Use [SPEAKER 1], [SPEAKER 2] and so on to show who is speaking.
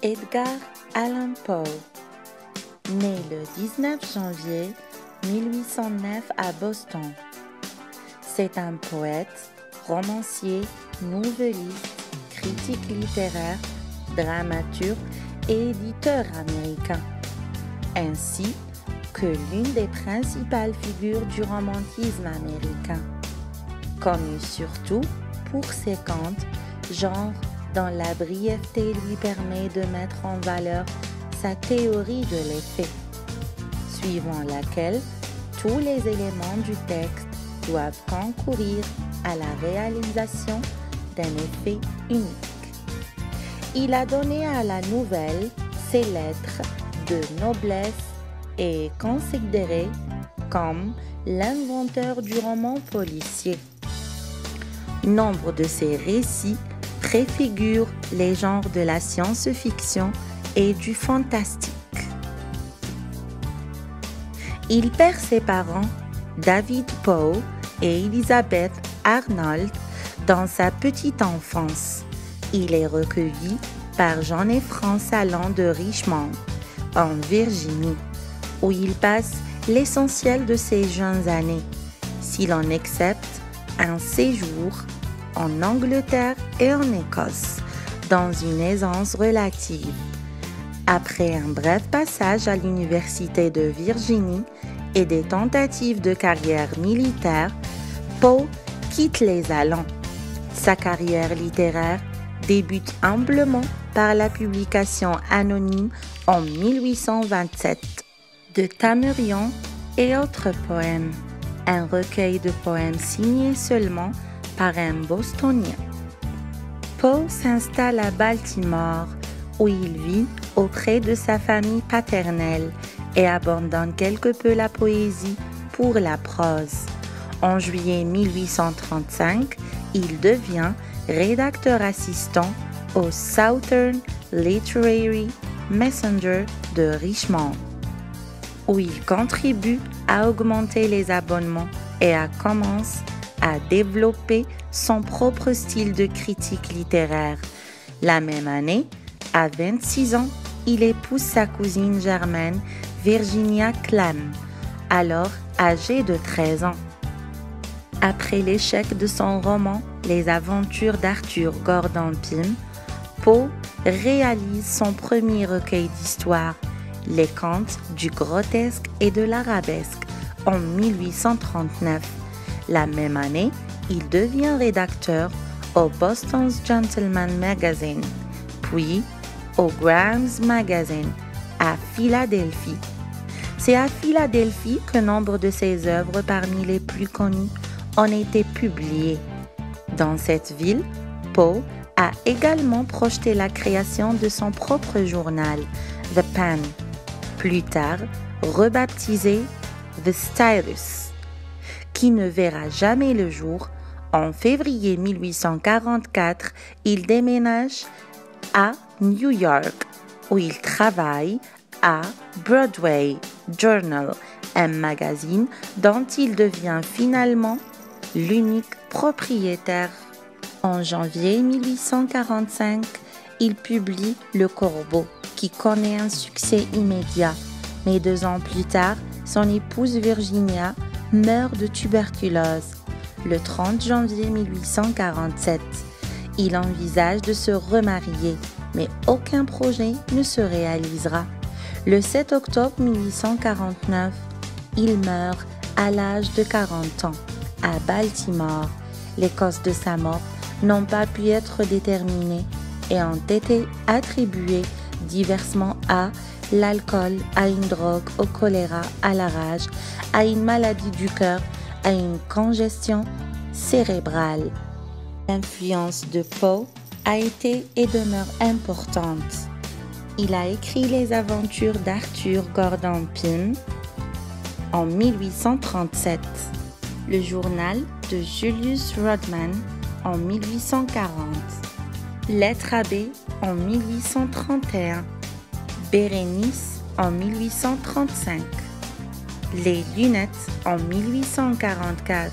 [SPEAKER 1] Edgar Allan Poe, né le 19 janvier 1809 à Boston. C'est un poète, romancier, nouvelliste, critique littéraire, dramaturge et éditeur américain, ainsi que l'une des principales figures du romantisme américain, connu surtout pour ses contes, genre dont la brièveté lui permet de mettre en valeur sa théorie de l'effet, suivant laquelle tous les éléments du texte doivent concourir à la réalisation d'un effet unique. Il a donné à la nouvelle ses lettres de noblesse et est considéré comme l'inventeur du roman policier. Nombre de ses récits préfigurent les genres de la science-fiction et du fantastique. Il perd ses parents, David Poe et Elizabeth Arnold, dans sa petite enfance. Il est recueilli par Jean-Effrant Sallant de Richmond, en Virginie, où il passe l'essentiel de ses jeunes années, s'il en accepte un séjour en Angleterre et en Écosse, dans une aisance relative. Après un bref passage à l'Université de Virginie et des tentatives de carrière militaire, Poe quitte les Allans. Sa carrière littéraire débute humblement par la publication anonyme en 1827 de Tamurian et autres poèmes, un recueil de poèmes signé seulement par un Bostonien. Poe s'installe à Baltimore, où il vit auprès de sa famille paternelle et abandonne quelque peu la poésie pour la prose. En juillet 1835, il devient rédacteur assistant au Southern Literary Messenger de Richmond, où il contribue à augmenter les abonnements et commence à développer son propre style de critique littéraire. La même année, à 26 ans, il épouse sa cousine germaine Virginia Clam, alors âgée de 13 ans. Après l'échec de son roman Les aventures d'Arthur Gordon Pym, Poe réalise son premier recueil d'histoires, Les contes du grotesque et de l'arabesque, en 1839. La même année, il devient rédacteur au Boston's Gentleman Magazine, puis au Graham's Magazine à Philadelphie. C'est à Philadelphie que nombre de ses œuvres parmi les plus connues ont été publiées. Dans cette ville, Poe a également projeté la création de son propre journal, The Pan, plus tard rebaptisé The Stylus, qui ne verra jamais le jour. En février 1844, il déménage à New York, où il travaille à Broadway Journal, un magazine dont il devient finalement l'unique propriétaire. En janvier 1845, il publie Le Corbeau, qui connaît un succès immédiat, mais 2 ans plus tard, son épouse Virginia meurt de tuberculose. Le 30 janvier 1847, il envisage de se remarier, mais aucun projet ne se réalisera. Le 7 octobre 1849, il meurt à l'âge de 40 ans à Baltimore. Les causes de sa mort n'ont pas pu être déterminées et ont été attribuées diversement à l'alcool, à une drogue, au choléra, à la rage, à une maladie du cœur, à une congestion cérébrale. L'influence de Poe a été et demeure importante. Il a écrit Les aventures d'Arthur Gordon Pym en 1837, le journal de Julius Rodman en 1840, Lettre à B en 1831, Bérénice en 1835, Les lunettes en 1844,